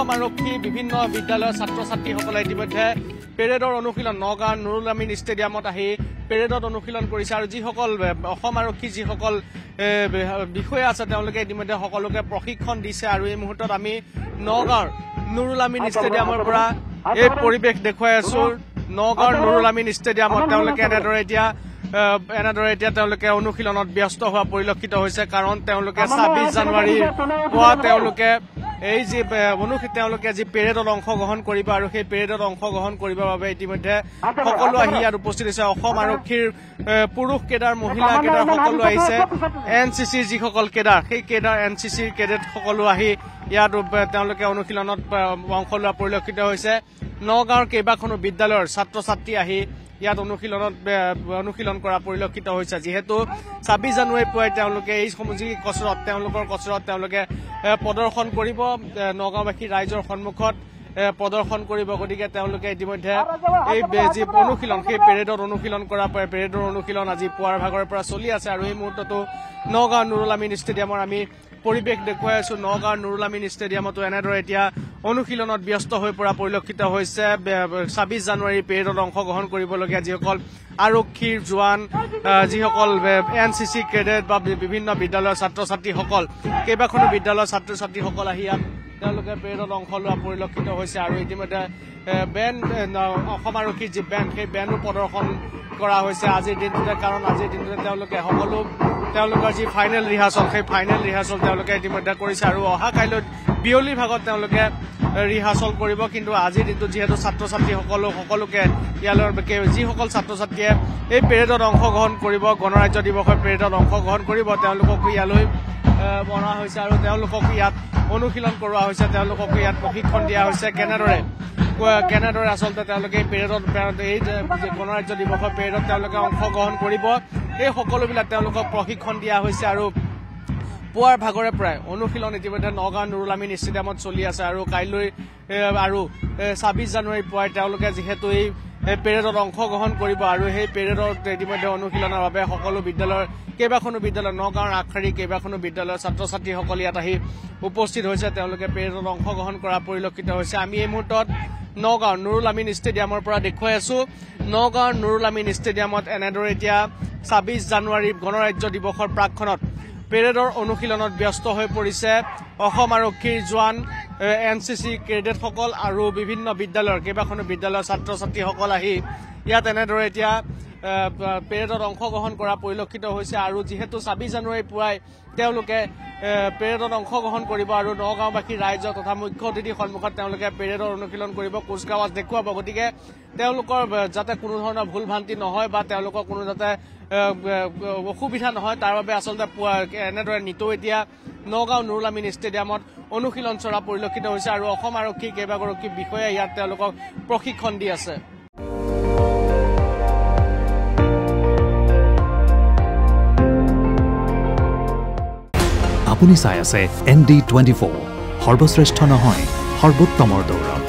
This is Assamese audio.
অসম আৰক্ষী বিভিন্ন বিদ্যালয়ৰ ছাত্ৰ ছাত্ৰীসকলে ইতিমধ্যে পেৰেডৰ অনুশীলন নগাঁৱৰ নুৰুল আমিন ষ্টেডিয়ামত আহি পেৰেডত অনুশীলন কৰিছে আৰু যিসকল অসম আৰক্ষী যিসকল বিষয়া আছে তেওঁলোকে ইতিমধ্যে সকলোকে প্ৰশিক্ষণ দিছে আৰু এই মুহূৰ্তত আমি নগাঁৱৰ নুৰুল আমিন ষ্টেডিয়ামৰ পৰা এই পৰিৱেশ দেখুৱাই আছো নগাঁৱৰ নুৰুল আমিন ষ্টেডিয়ামত তেওঁলোকে এনেদৰে এতিয়া তেওঁলোকে অনুশীলনত ব্যস্ত হোৱা পৰিলক্ষিত হৈছে কাৰণ তেওঁলোকে ২৬ জানুৱাৰীৰ পুৱা তেওঁলোকে এই যি তেওঁলোকে যি পেৰেডত অংশগ্ৰহণ কৰিব আৰু সেই পেৰেডত অংশগ্ৰহণ কৰিবৰ বাবে ইতিমধ্যে সকলো আহি ইয়াত উপস্থিত হৈছে অসম আৰক্ষীৰ পুৰুষ কেডাৰ মহিলা কেডাৰ সকলো আহিছে এনচিচিৰ যিসকল কেডাৰ সেই কেডাৰ এনচিচিৰ কেডেট সকলো আহি ইয়াত তেওঁলোকে অনুশীলনত অংশ লোৱা পৰিলক্ষিত হৈছে নগাঁৱৰ কেইবাখনো বিদ্যালয়ৰ ছাত্ৰ ছাত্ৰী আহি ইয়াত অনুশীলন কৰা পৰিলক্ষিত হৈছে যিহেতু ২৬ জানুৱাৰীৰ পুৱাই তেওঁলোকে এই যি তেওঁলোকৰ কচৰত তেওঁলোকে প্ৰদৰ্শন কৰিব নগাঁওবাসী ৰাইজৰ সন্মুখত প্ৰদৰ্শন কৰিব গতিকে তেওঁলোকে ইতিমধ্যে এই যি অনুশীলন সেই পেৰেডত অনুশীলন কৰা পেৰেডৰ অনুশীলন আজি পুৱাৰ ভাগৰ পৰা চলি আছে আৰু এই মুহূৰ্ততো নগাঁও নুৰুল আমিন ষ্টেডিয়ামৰ আমি পৰিৱেশ দেখুৱাই আছো নগাঁৱৰ নুৰুল আমিন ষ্টেডিয়ামতো এনেদৰে এতিয়া অনুশীলনত ব্যস্ত হৈ পৰা পৰিলক্ষিত হৈছে ২৬ জানুৱাৰীৰ পেৰেডত অংশগ্ৰহণ কৰিবলগীয়া যিসকল আৰক্ষীৰ জোৱান যিসকল এনচিচি কেডেট বা বিভিন্ন বিদ্যালয়ৰ ছাত্ৰ ছাত্ৰীসকল কেইবাখনো বিদ্যালয়ৰ ছাত্ৰ ছাত্ৰীসকল আহি ইয়াত তেওঁলোকে পেৰেডত অংশ লোৱা পৰিলক্ষিত হৈছে আৰু ইতিমধ্যে অসম আৰক্ষীৰ যি বেণ্ড সেই বেণ্ডো প্ৰদৰ্শন কৰা হৈছে আজিৰ দিনটোতে কাৰণ আজিৰ দিনটোতে তেওঁলোকৰ যি ফাইনেল ৰিহাৰ্চল সেই ফাইনেল ৰিহাৰ্চল তেওঁলোকে ইতিমধ্যে কৰিছে আৰু অহা কাইলৈ বিয়লিৰ ভাগত তেওঁলোকে ৰিহাৰ্চল কৰিব কিন্তু আজিৰ দিনটোত যিহেতু ছাত্ৰ ছাত্ৰীসকলোকে ইয়ালৈ যিসকল ছাত্ৰ ছাত্ৰীয়ে এই পেৰেডত অংশগ্ৰহণ কৰিব গণৰাজ্য দিৱসৰ পেৰেডত অংশগ্ৰহণ কৰিব তেওঁলোককো ইয়ালৈ অনা হৈছে আৰু তেওঁলোকক ইয়াত অনুশীলন কৰোৱা হৈছে তেওঁলোককো ইয়াত প্ৰশিক্ষণ দিয়া হৈছে কেনেদৰে আচলতে তেওঁলোকে এই পেৰেডত এই গণৰাজ্য দিৱসৰ পেৰেডত তেওঁলোকে অংশগ্ৰহণ কৰিব এই সকলোবিলাক তেওঁলোকক প্ৰশিক্ষণ দিয়া হৈছে আৰু পুৱাৰ ভাগৰে পৰাই অনুশীলন ইতিমধ্যে নগাঁও নুৰুল আমিন ষ্টেডিয়ামত চলি আছে আৰু কাইলৈ আৰু ২৬ জানুৱাৰীৰ পুৱাই তেওঁলোকে যিহেতু এই পেৰেডত অংশগ্ৰহণ কৰিব আৰু সেই পেৰেডত ইতিমধ্যে অনুশীলনৰ বাবে সকলো বিদ্যালয়ৰ কেইবাখনো বিদ্যালয় নগাঁৱৰ আগশাৰী কেইবাখনো বিদ্যালয়ৰ ছাত্ৰ ছাত্ৰীসকল ইয়াত আহি উপস্থিত হৈছে তেওঁলোকে পেৰেডত অংশগ্ৰহণ কৰা পৰিলক্ষিত হৈছে আমি এই মুহূৰ্তত নগাঁও নুৰুল আমিন ষ্টেডিয়ামৰ পৰা দেখুৱাই আছো নগাঁৱৰ নুৰুল আমিন ষ্টেডিয়ামত এনেদৰে এতিয়া ২৬ জানুৱাৰীৰ গণৰাজ্য দিৱসৰ প্ৰাকখনত পেৰেডৰ অনুশীলনত ব্যস্ত হৈ পৰিছে অসম আৰক্ষীৰ জোৱান এনচিচি কেডেটসকল আৰু বিভিন্ন বিদ্যালয়ৰ কেইবাখনো বিদ্যালয়ৰ ছাত্ৰ ছাত্ৰীসকল আহি ইয়াত এনেদৰে এতিয়া পেৰেডত অংশগ্ৰহণ কৰা পৰিলক্ষিত হৈছে আৰু যিহেতু ২৬ জানুৱাৰীৰ পুৱাই তেওঁলোকে পেৰেডত অংশগ্ৰহণ কৰিব আৰু নগাঁওবাসী ৰাইজ তথা মুখ্য অতিথিৰ সন্মুখত তেওঁলোকে পেৰেডৰ অনুশীলন কৰিব কুচকাৱাজ দেখুৱাব গতিকে তেওঁলোকৰ যাতে কোনো ধৰণৰ ভুল ভ্ৰান্তি নহয় বা তেওঁলোকৰ কোনো যাতে অসুবিধা নহয় তাৰ বাবে আচলতে এনেদৰে নিতৌ এতিয়া নগাঁও নুৰুল আমিন ষ্টেডিয়ামত অনুশীলন চলা পৰিলক্ষিত হৈছে আৰু অসম আৰক্ষীৰ কেইবাগৰাকী বিষয়াই ইয়াত তেওঁলোকক প্ৰশিক্ষণ দি আছে আপুনি চাই আছে ND24 সৰ্বশ্ৰেষ্ঠ নহয় সৰ্বোত্তমৰ দৌৰ